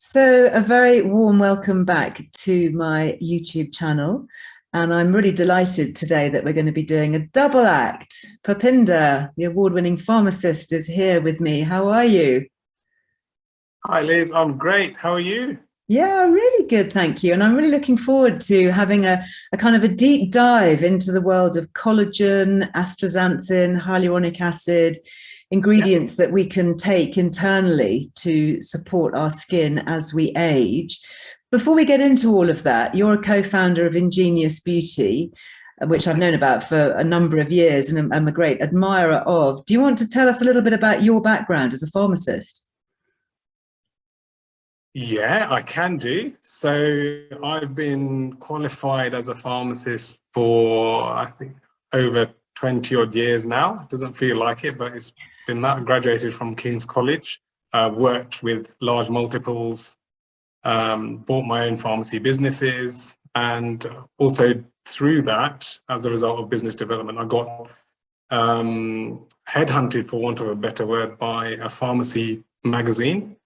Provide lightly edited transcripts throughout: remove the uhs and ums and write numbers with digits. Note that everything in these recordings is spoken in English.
So, a very warm welcome back to my YouTube channel. And I'm really delighted today that we're going to be doing a double act. Pupinder, the award-winning pharmacist, is here with me. How are you? Hi Liz, I'm great. How are you? Yeah, really good, thank you. And I'm really looking forward to having a kind of a deep dive into the world of collagen, astaxanthin, hyaluronic acid, Yeah. ingredients that we can take internally to support our skin as we age. Before we get into all of that, you're a co-founder of Ingenious Beauty, which I've known about for a number of years and I'm a great admirer of. Do you want to tell us a little bit about your background as a pharmacist? Yeah, I can do. So I've been qualified as a pharmacist for, I think, over 20 odd years now. It doesn't feel like it, but it's been that. I graduated from King's College, worked with large multiples, bought my own pharmacy businesses, and also through that, as a result of business development, I got headhunted, for want of a better word, by a pharmacy magazine.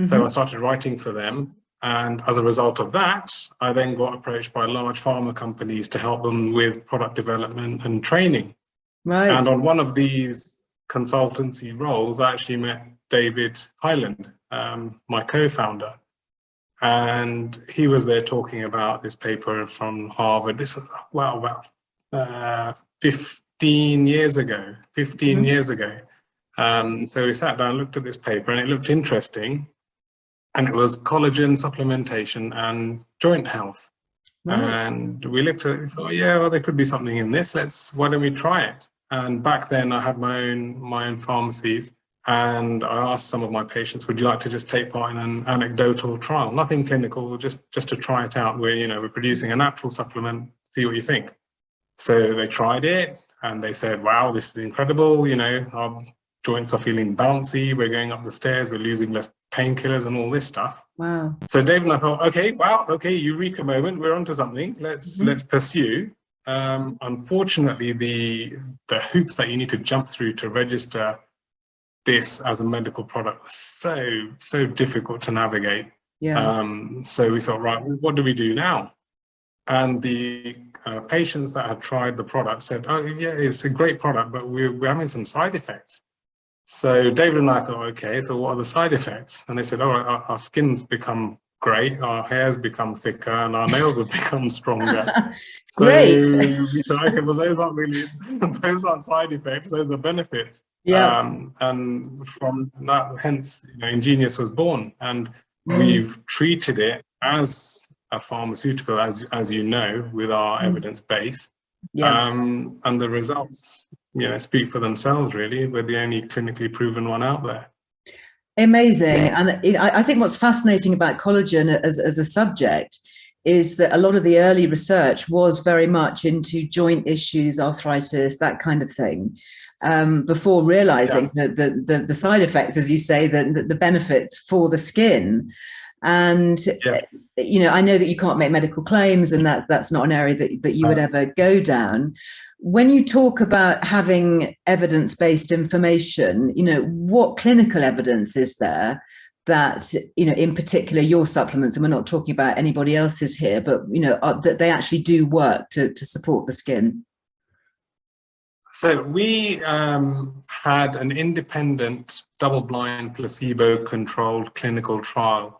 So I started writing for them. And as a result of that, I then got approached by large pharma companies to help them with product development and training. Right. And on one of these consultancy roles, I actually met David Hyland, my co-founder. And he was there talking about this paper from Harvard. This was, well, about 15 years ago, 15 years ago. So we sat down, looked at this paper, and it looked interesting. And it was collagen supplementation and joint health. Right. And we looked at it and thought, yeah, well, there could be something in this. Why don't we try it? And back then I had my own pharmacies. And I asked some of my patients, would you like to just take part in an anecdotal trial? Nothing clinical, just to try it out. We're producing a natural supplement, see what you think. So they tried it and they said, wow, this is incredible. Our joints are feeling bouncy. We're going up the stairs. We're losing less painkillers and all this stuff. Wow. So Dave and I thought, okay, Eureka moment. We're onto something. Let's pursue. Unfortunately, the hoops that you need to jump through to register this as a medical product was so difficult to navigate. Yeah. So we thought, right, what do we do now? And the patients that had tried the product said, oh yeah, it's a great product, but we're having some side effects. So David and I thought, okay, so what are the side effects? And they said, our skin's become great, our hair's become thicker, and our nails have become stronger. So Great. we thought, okay, well, those aren't side effects, those are benefits. Yeah. And from that, hence, Ingenious was born. And we've treated it as a pharmaceutical, as you know, with our evidence base. Yeah. And the results, speak for themselves, really. We're the only clinically proven one out there. Amazing. And I think what's fascinating about collagen as a subject is that a lot of the early research was very much into joint issues, arthritis, that kind of thing, before realizing the side effects, as you say, the benefits for the skin. And, I know that you can't make medical claims and that's not an area that you would ever go down. When you talk about having evidence-based information, what clinical evidence is there that, in particular your supplements, and we're not talking about anybody else's here, but, that they actually do work to support the skin? So we had an independent, double-blind, placebo-controlled clinical trial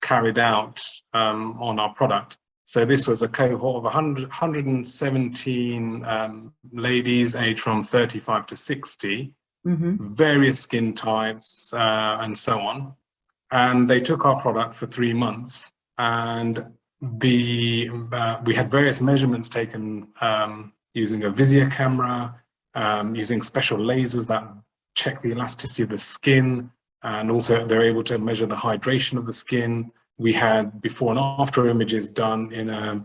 carried out on our product. So this was a cohort of 117 ladies aged from 35 to 60, various skin types and so on. And they took our product for 3 months. And we had various measurements taken using a Visia camera, using special lasers that check the elasticity of the skin. And also they're able to measure the hydration of the skin. We had before and after images done in a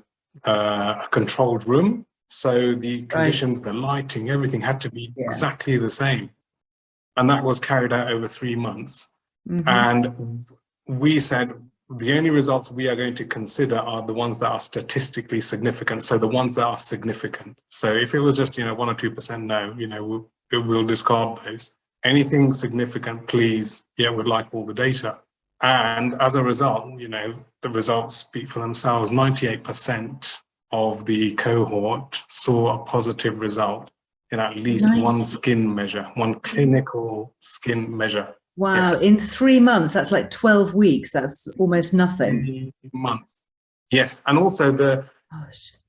controlled room. So the conditions, the lighting, everything had to be exactly the same. And that was carried out over 3 months. And we said, the only results we are going to consider are the ones that are statistically significant. So the ones that are significant. So if it was just, 1 or 2%, no, we'll discard those. Anything significant, please, we'd like all the data. And as a result, you know, the results speak for themselves. 98% of the cohort saw a positive result in at least one skin measure, one clinical skin measure. Wow, Yes. in 3 months, that's like 12 weeks. That's almost nothing. 3 months. Yes, and also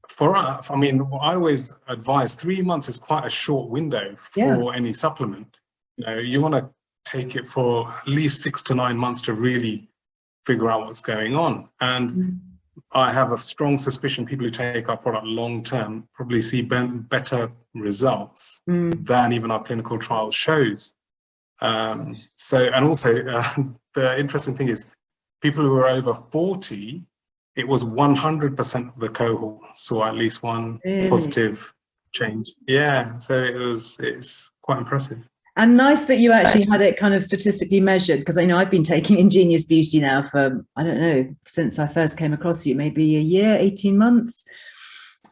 for us, I mean, I always advise 3 months is quite a short window for any supplement. You know, you want to take it for at least 6 to 9 months to really figure out what's going on. And I have a strong suspicion people who take our product long term probably see better results than even our clinical trial shows. And also the interesting thing is people who are over 40, it was 100% of the cohort saw at least one positive change. Yeah, so it's quite impressive. And nice that you actually had it kind of statistically measured, because I know I've been taking Ingenious Beauty now for, I don't know, since I first came across you, maybe a year, 18 months.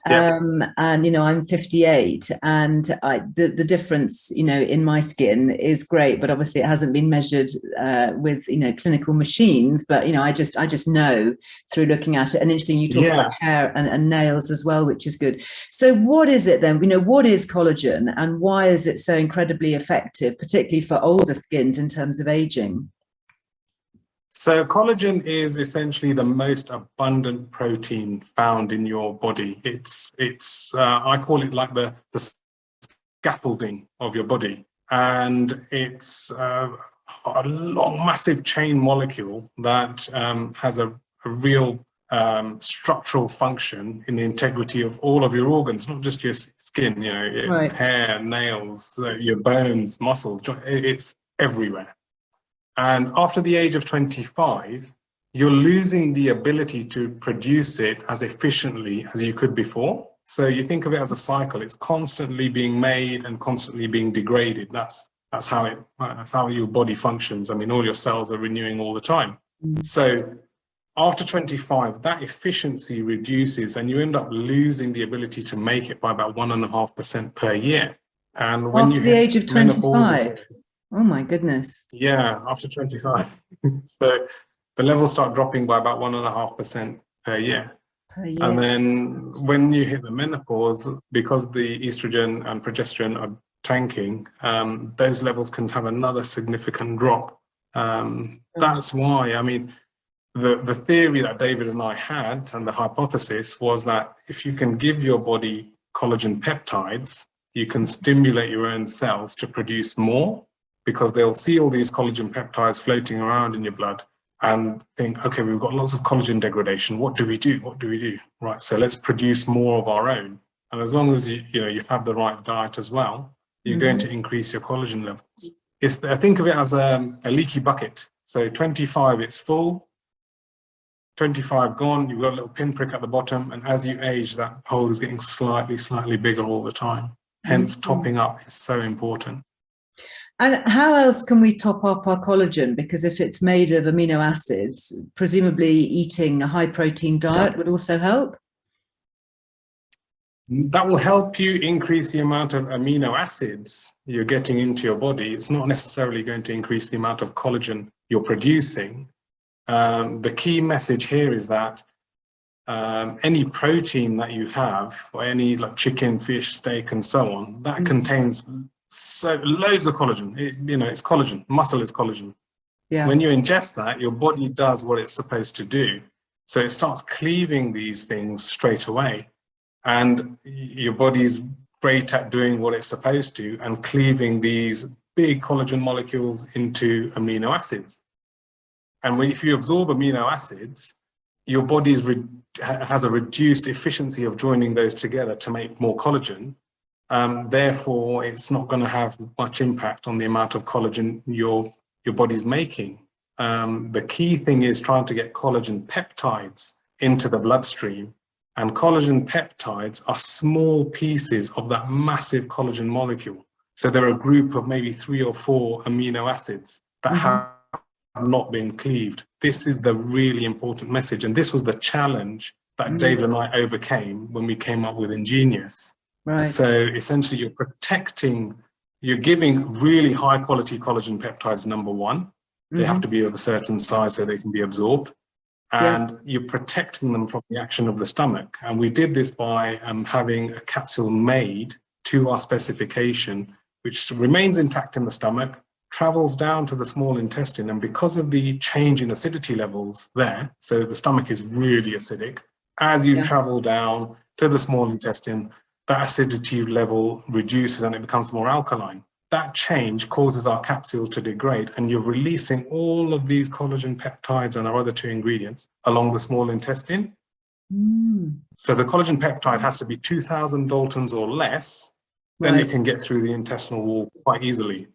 Yes. And, you know, I'm 58 and the difference, you know, in my skin is great, but obviously it hasn't been measured with, you know, clinical machines, but, you know, I just know through looking at it. And interesting, you talk about hair and nails as well, which is good. So what is it then? You know, what is collagen and why is it so incredibly effective, particularly for older skins in terms of aging? So collagen is essentially the most abundant protein found in your body. It's I call it like the scaffolding of your body, and it's a long, massive chain molecule that has a real structural function in the integrity of all of your organs, not just your skin. You know, hair, nails, your bones, muscles. It's everywhere. And after the age of 25, you're losing the ability to produce it as efficiently as you could before. So you think of it as a cycle. It's constantly being made and constantly being degraded. That's how your body functions. I mean, all your cells are renewing all the time. So after 25, that efficiency reduces and you end up losing the ability to make it by about 1.5% per year. And when after the age of 25. Oh my goodness. Yeah, after 25. So the levels start dropping by about 1.5% per year. And then when you hit the menopause, because the estrogen and progesterone are tanking, those levels can have another significant drop. That's why, I mean, the theory that David and I had and the hypothesis was that if you can give your body collagen peptides, you can stimulate your own cells to produce more, because they'll see all these collagen peptides floating around in your blood and think, okay, we've got lots of collagen degradation. What do we do? What do we do? Right, so let's produce more of our own. And as long as you have the right diet as well, you're going to increase your collagen levels. I think of it as a leaky bucket. So 25, it's full. 25 gone, you've got a little pinprick at the bottom. And as you age, that hole is getting slightly bigger all the time. Hence, topping up is so important. And how else can we top up our collagen? Because if it's made of amino acids, presumably eating a high protein diet would also help? That will help you increase the amount of amino acids you're getting into your body. It's not necessarily going to increase the amount of collagen you're producing. The key message here is that any protein that you have, or any like chicken, fish, steak, and so on, that contains loads of collagen. It's collagen. Muscle is collagen. Yeah. When you ingest that, your body does what it's supposed to do. So it starts cleaving these things straight away. And your body's great at doing what it's supposed to and cleaving these big collagen molecules into amino acids. And if you absorb amino acids, your body has a reduced efficiency of joining those together to make more collagen. Therefore, it's not going to have much impact on the amount of collagen your body's making. The key thing is trying to get collagen peptides into the bloodstream. And collagen peptides are small pieces of that massive collagen molecule. So they're a group of maybe 3 or 4 amino acids that have not been cleaved. This is the really important message. And this was the challenge that David and I overcame when we came up with Ingenious. Right. So essentially you're giving really high quality collagen peptides, number one. They have to be of a certain size so they can be absorbed. And you're protecting them from the action of the stomach. And we did this by having a capsule made to our specification, which remains intact in the stomach, travels down to the small intestine. And because of the change in acidity levels there, so the stomach is really acidic, as you travel down to the small intestine, that acidity level reduces and it becomes more alkaline. That change causes our capsule to degrade, and you're releasing all of these collagen peptides and our other two ingredients along the small intestine. So the collagen peptide has to be 2,000 Daltons or less, then you can get through the intestinal wall quite easily.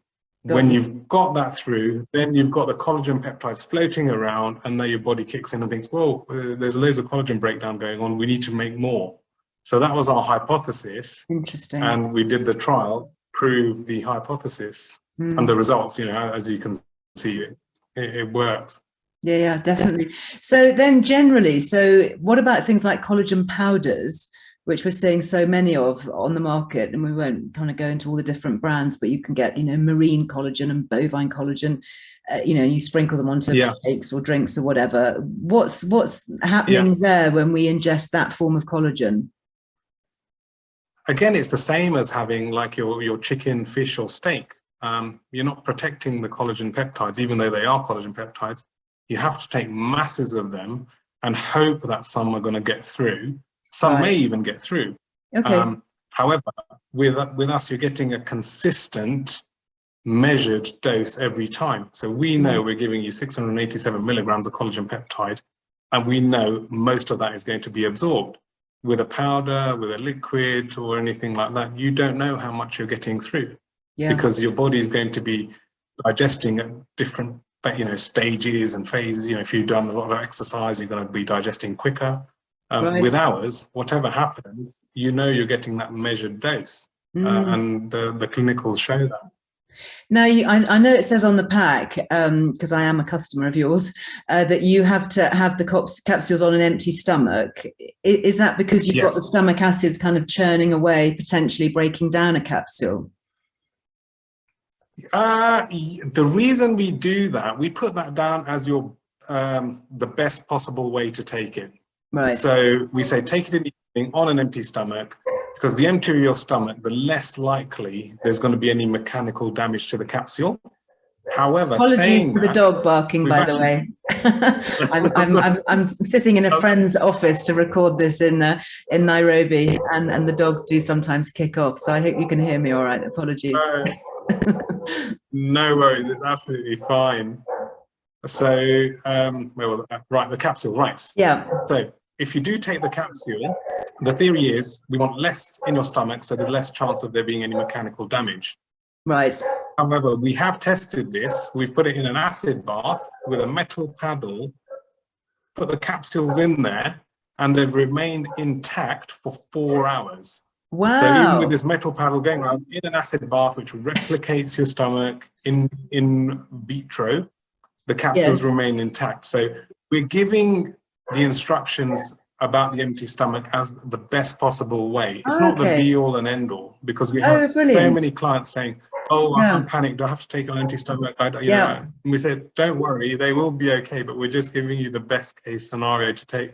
When you've got that through, then you've got the collagen peptides floating around, and then your body kicks in and thinks, well, there's loads of collagen breakdown going on, we need to make more. So that was our hypothesis. Interesting. And we did the trial, prove the hypothesis, and the results, you know, as you can see, it works. Yeah, definitely. So then generally, so what about things like collagen powders, which we're seeing so many of on the market? And we won't kind of go into all the different brands, but you can get, you know, marine collagen and bovine collagen, you know, you sprinkle them onto shakes or drinks or whatever. What's happening there when we ingest that form of collagen? Again, it's the same as having like your chicken, fish, or steak. You're not protecting the collagen peptides, even though they are collagen peptides. You have to take masses of them and hope that some are going to get through. Some may even get through. However, with us, you're getting a consistent, measured dose every time. So we know we're giving you 687 milligrams of collagen peptide, and we know most of that is going to be absorbed. With a powder, with a liquid, or anything like that, you don't know how much you're getting through, because your body is going to be digesting at different, you know, stages and phases. You know, if you've done a lot of exercise, you're going to be digesting quicker. With ours, whatever happens, you know, you're getting that measured dose, and the clinicals show that. Now, I know it says on the pack, because I am a customer of yours, that you have to have the capsules on an empty stomach. Is that because you've got the stomach acids kind of churning away, potentially breaking down a capsule? The reason we do that, we put that down as your the best possible way to take it. So we say take it in the evening on an empty stomach, because the emptier your stomach, the less likely there's going to be any mechanical damage to the capsule. However, apologies for the dog barking, by the way. I'm sitting in a friend's office to record this in Nairobi, and the dogs do sometimes kick off. So I hope you can hear me all right. Apologies. No worries, it's absolutely fine. So, the capsule, right? So if you do take the capsule, the theory is we want less in your stomach, so there's less chance of there being any mechanical damage. However, we have tested this. We've put it in an acid bath with a metal paddle, put the capsules in there, and they've remained intact for 4 hours. So even with this metal paddle going around in an acid bath, which replicates your stomach in vitro, the capsules remain intact. So we're giving the instructions about the empty stomach as the best possible way. It's not the be all and end all, because we have so many clients saying, oh, I'm panicked, do I have to take an empty stomach? You know, and we said, don't worry, they will be okay, but we're just giving you the best case scenario to take.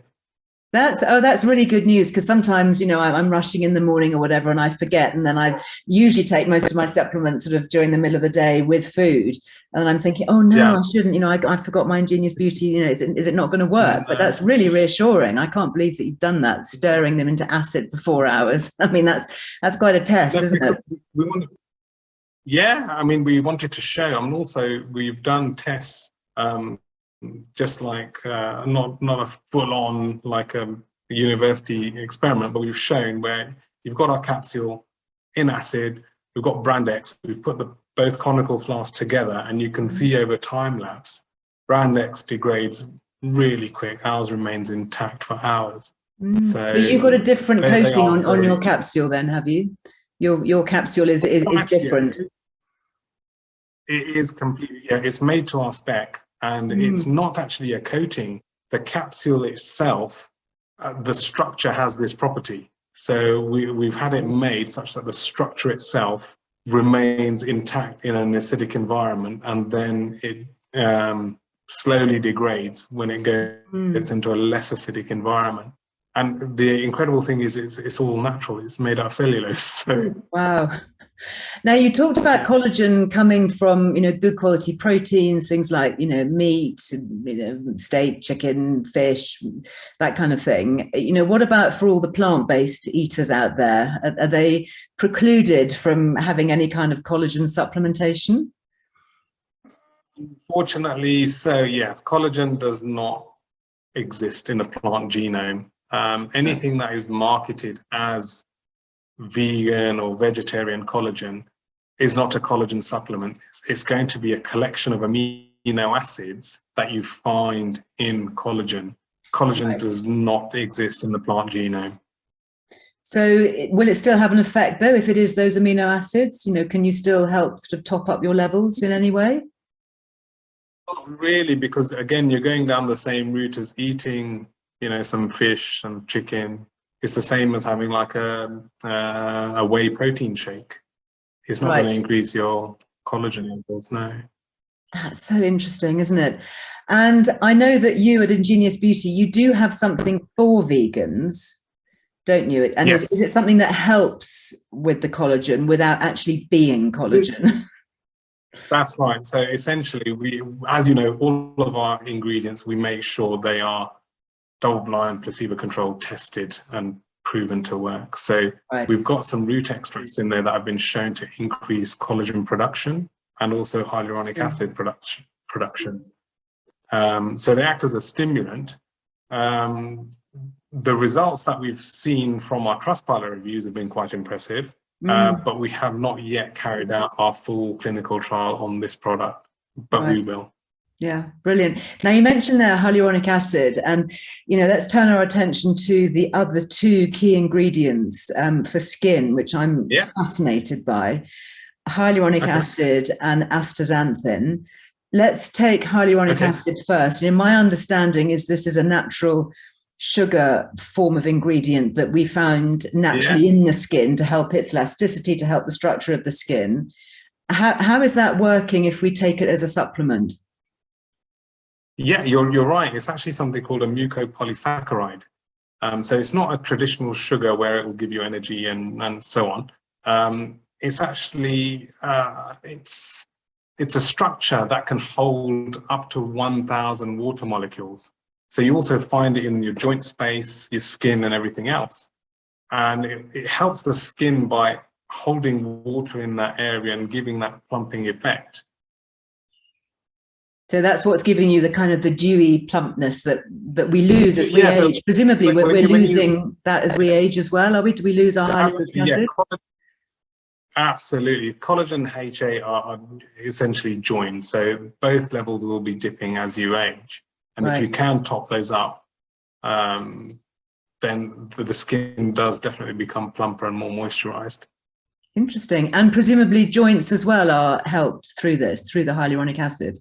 That's really good news, because sometimes, you know, I'm rushing in the morning or whatever and I forget, and then I usually take most of my supplements sort of during the middle of the day with food, and I'm thinking, oh no, I shouldn't, you know, I forgot my Ingenious Beauty, you know, is it not going to work? But that's really reassuring. I can't believe that you've done that, stirring them into acid for 4 hours. I mean, that's quite a test, isn't it? I mean, we wanted to show, and also we've done tests, just like not a full-on like a university experiment, but we've shown where you've got our capsule in acid, we've got Brand X, we've put both conical flasks together, and you can see over time lapse, Brand X degrades really quick, ours remains intact for hours. So but you've got a different coating on your capsule then, have you? Your capsule is different. It is completely, it's made to our spec. And it's not actually a coating. The capsule itself, the structure has this property. So we've had it made such that the structure itself remains intact in an acidic environment, and then slowly degrades when it gets into a less acidic environment. And the incredible thing is it's all natural. It's made out of cellulose. So. Wow. Now, you talked about collagen coming from, good quality proteins, things like, meat, steak, chicken, fish, that kind of thing. What about for all the plant-based eaters out there? Are they precluded from having any kind of collagen supplementation? Unfortunately, so yes, collagen does not exist in the plant genome. Anything that is marketed as vegan or vegetarian collagen is not a collagen supplement. It's going to be a collection of amino acids that you find in collagen. Collagen does not exist in the plant genome. So will it still have an effect though if it is those amino acids? Can you still help sort of top up your levels in any way? Not really, because again, you're going down the same route as eating, some fish, some chicken. It's the same as having like a whey protein shake. It's not going to increase your collagen levels, no. That's so interesting, isn't it? And I know that you at Ingenious Beauty, you do have something for vegans, don't you? And yes. Is it something that helps with the collagen without actually being collagen? That's right. So essentially, we, as you know, all of our ingredients, we make sure they are double-blind, placebo-controlled, tested, and proven to work. So we've got some root extracts in there that have been shown to increase collagen production and also hyaluronic acid production. So they act as a stimulant. The results that we've seen from our Trustpilot reviews have been quite impressive, but we have not yet carried out our full clinical trial on this product, but we will. Yeah, brilliant. Now, you mentioned there hyaluronic acid, and let's turn our attention to the other two key ingredients for skin, which I'm fascinated by: hyaluronic acid and astaxanthin. Let's take hyaluronic acid first. My understanding is this is a natural sugar form of ingredient that we found naturally in the skin to help its elasticity, to help the structure of the skin. How is that working if we take it as a supplement? Yeah, you're right. It's actually something called a mucopolysaccharide. So it's not a traditional sugar where it will give you energy and so on. It's actually, it's a structure that can hold up to 1,000 water molecules. So you also find it in your joint space, your skin, and everything else. And it helps the skin by holding water in that area and giving that plumping effect. So that's what's giving you the kind of the dewy plumpness that we lose as we age. So presumably we're losing that as we age as well, are we? Do we lose our hyaluronic acid? Absolutely. Collagen and HA are essentially joined. So both levels will be dipping as you age. And if you can top those up, then the skin does definitely become plumper and more moisturized. Interesting. And presumably joints as well are helped through this, through the hyaluronic acid.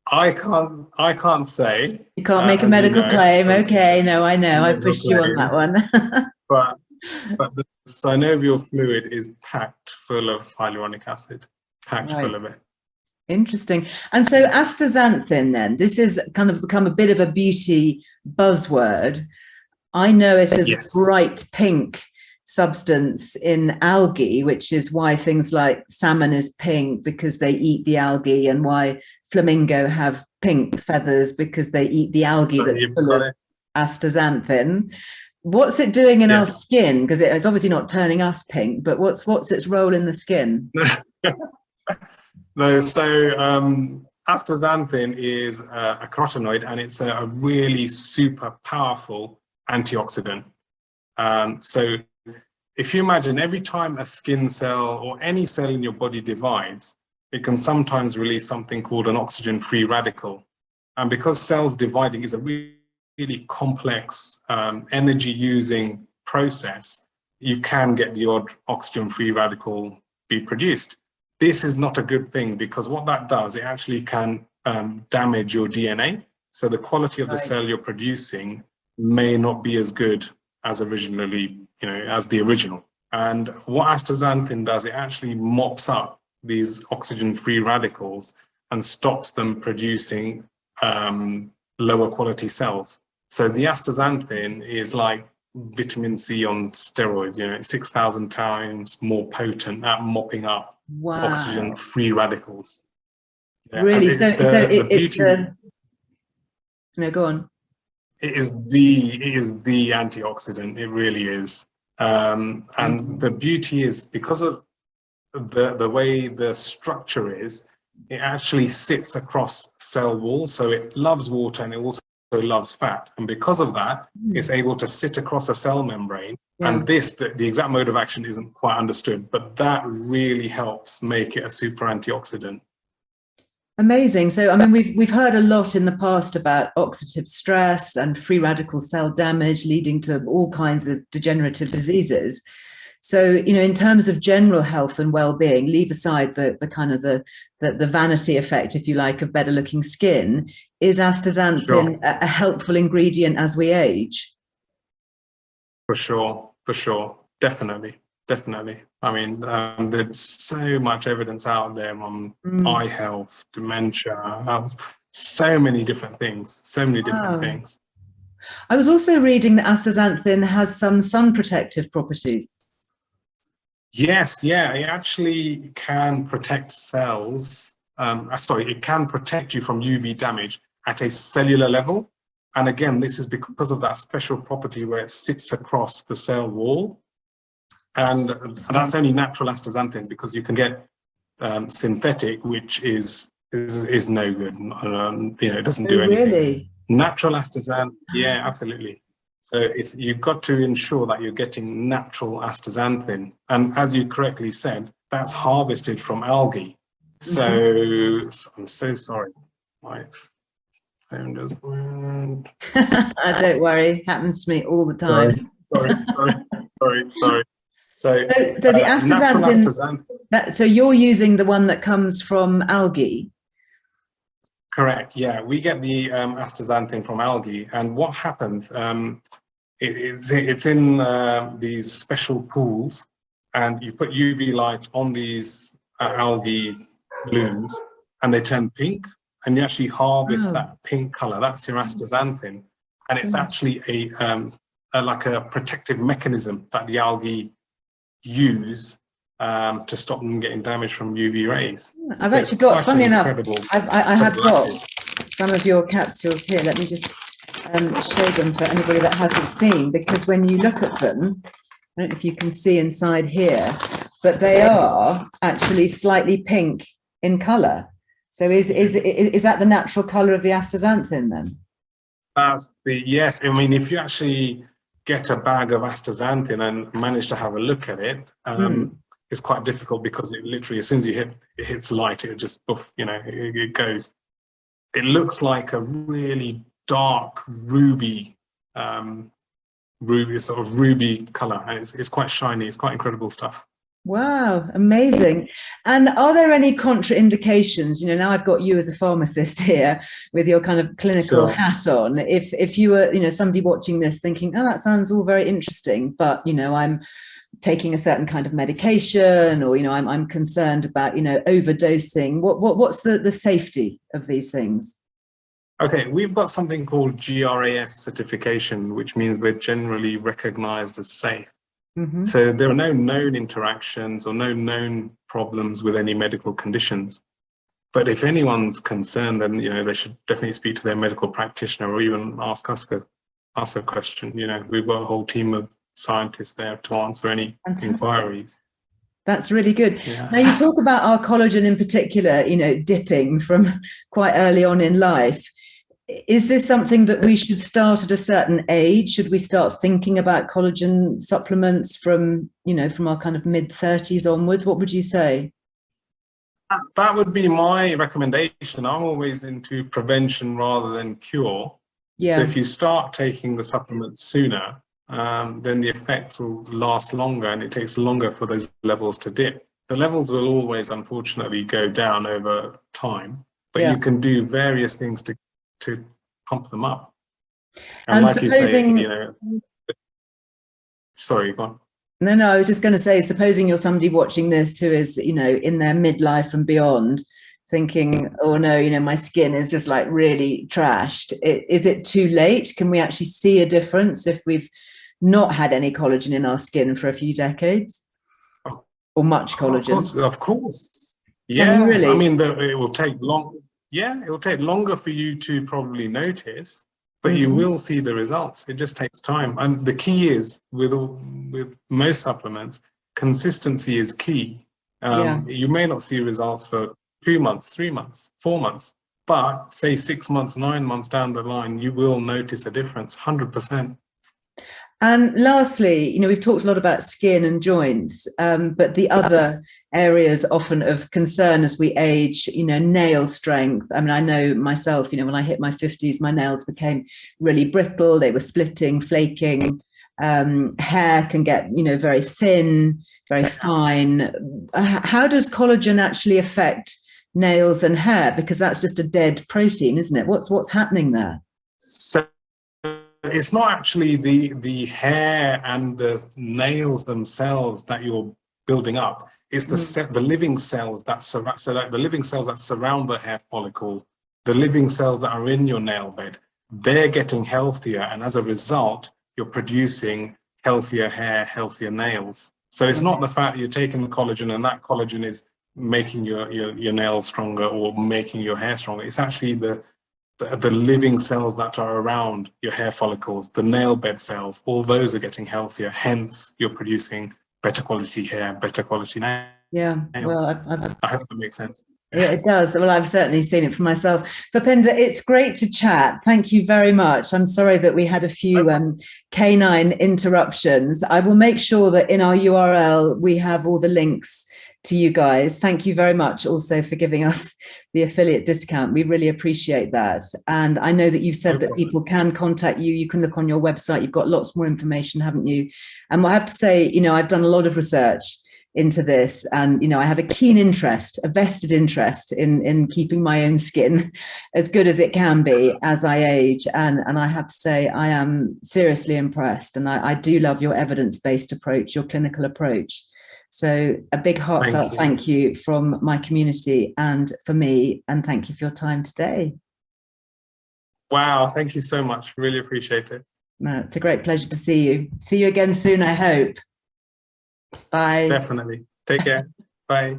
I can't say. You can't make a medical claim. Okay, no, I know. I pushed you on that one. but the synovial fluid is packed full of hyaluronic acid, full of it. Interesting. And so astaxanthin then, this has kind of become a bit of a beauty buzzword. I know it as a bright pink substance in algae, which is why things like salmon is pink because they eat the algae, and why flamingo have pink feathers because they eat the algae that's full of astaxanthin. What's it doing in our skin? Because it's obviously not turning us pink, but what's its role in the skin? No, so astaxanthin is a carotenoid, and it's a really super powerful antioxidant. So if you imagine every time a skin cell or any cell in your body divides, it can sometimes release something called an oxygen-free radical. And because cells dividing is a really complex energy-using process, you can get the odd oxygen-free radical be produced. This is not a good thing, because what that does, it actually can damage your DNA. So the quality of the cell you're producing may not be as good as originally, as the original. And what astaxanthin does, it actually mops up these oxygen-free radicals and stops them producing lower quality cells. So the astaxanthin is like vitamin C on steroids, you know, it's 6,000 times more potent at mopping up oxygen-free radicals. Yeah, really? so the beauty. No, go on. It is the antioxidant. It really is. And the beauty is because of the way the structure is, it actually sits across cell walls. So it loves water and it also loves fat. And because of that, it's able to sit across a cell membrane. And the exact mode of action isn't quite understood, but that really helps make it a super antioxidant. Amazing. So, I mean, we've heard a lot in the past about oxidative stress and free radical cell damage leading to all kinds of degenerative diseases. So, you know, in terms of general health and well-being, leave aside the kind of the vanity effect, if you like, of better looking skin. Is astaxanthin a helpful ingredient as we age? For sure, definitely. I mean, there's so much evidence out there on eye health, dementia, so many different things, things. I was also reading that astaxanthin has some sun protective properties. Yes, yeah, it actually can protect cells. It can protect you from UV damage at a cellular level. And again, this is because of that special property where it sits across the cell wall. And that's only natural astaxanthin, because you can get synthetic, which is no good. You know, it doesn't do anything. Really? Natural astaxanthin, yeah, absolutely. So you've got to ensure that you're getting natural astaxanthin. And as you correctly said, that's harvested from algae. So I'm so sorry. My phone just went. Don't worry, happens to me all the time. Sorry. So the astaxanthin, so you're using the one that comes from algae? Correct, yeah. We get the astaxanthin from algae, and what happens, it's in these special pools, and you put UV light on these algae blooms, and they turn pink, and you actually harvest that pink color. That's your astaxanthin, and it's actually like a protective mechanism that the algae use to stop them getting damaged from UV rays. I've actually got, funny enough, I have got some of your capsules here. Let me just show them for anybody that hasn't seen, because when you look at them, I don't know if you can see inside here, but they are actually slightly pink in color. So is that the natural color of the astaxanthin then? Yes. I mean, if you actually get a bag of astaxanthin and manage to have a look at it, it's quite difficult, because it literally, as soon as it hits light, it just, it goes. It looks like a really dark ruby sort of ruby color, and it's quite shiny. It's quite incredible stuff. Wow, amazing. And are there any contraindications? You know, now I've got you as a pharmacist here with your kind of clinical hat on. If you were, somebody watching this thinking, oh, that sounds all very interesting, but, I'm taking a certain kind of medication, or, I'm concerned about, overdosing. What's the safety of these things? Okay, we've got something called GRAS certification, which means we're generally recognized as safe. So there are no known interactions or no known problems with any medical conditions. But if anyone's concerned, then they should definitely speak to their medical practitioner, or even ask us a question. We've got a whole team of scientists there to answer any inquiries. That's really good. Yeah. Now, you talk about our collagen in particular, dipping from quite early on in life. Is this something that we should start at a certain age? Should we start thinking about collagen supplements from our kind of mid-30s onwards? What would you say? That would be my recommendation. I'm always into prevention rather than cure. Yeah. So if you start taking the supplements sooner, then the effect will last longer, and it takes longer for those levels to dip. The levels will always, unfortunately, go down over time, but you can do various things to pump them up. And like supposing, you say, sorry, go on. No, I was just going to say, supposing you're somebody watching this who is, in their midlife and beyond, thinking, oh no, you know, my skin is just like really trashed. Is it too late? Can we actually see a difference if we've not had any collagen in our skin for a few decades, or much collagen? Of course. Can you Yeah, really? I mean, it will take long. Yeah, it will take longer for you to probably notice, but you will see the results. It just takes time. And the key is with most supplements, consistency is key. You may not see results for 2 months, 3 months, 4 months, but say 6 months, 9 months down the line, you will notice a difference, 100%. And lastly, you know, we've talked a lot about skin and joints, but the other areas often of concern as we age, you know, nail strength. I mean, I know myself, you know, when I hit my 50s, my nails became really brittle. They were splitting, flaking. Hair can get, you know, very thin, very fine. How does collagen actually affect nails and hair? Because that's just a dead protein, isn't it? What's happening there? So it's not actually the hair and the nails themselves that you're building up. It's the living cells that surround, so like the living cells that surround the hair follicle, the living cells that are in your nail bed, they're getting healthier, and as a result, you're producing healthier hair, healthier nails. So it's not the fact that you're taking the collagen and that collagen is making your nails stronger or making your hair stronger. It's actually the living cells that are around your hair follicles, the nail bed cells, all those are getting healthier. Hence, you're producing better quality hair, better quality nails. Yeah, well, I hope that makes sense. Yeah, it does. Well, I've certainly seen it for myself. Pupinder, it's great to chat. Thank you very much. I'm sorry that we had a few canine interruptions. I will make sure that in our URL, we have all the links to you guys. Thank you very much also for giving us the affiliate discount. We really appreciate that. And I know that you've said that people can contact you. You can look on your website. You've got lots more information, haven't you? And I have to say, you know, I've done a lot of research into this, and you know, I have a keen interest, a vested interest in keeping my own skin as good as it can be as I age, and I have to say I am seriously impressed, and I do love your evidence-based approach, your clinical approach. So a big heartfelt thank you from my community and for me, and thank you for your time today. Wow, thank you so much, really appreciate it. No, it's a great pleasure to see you again soon, I hope. Bye. Definitely. Take care. Bye.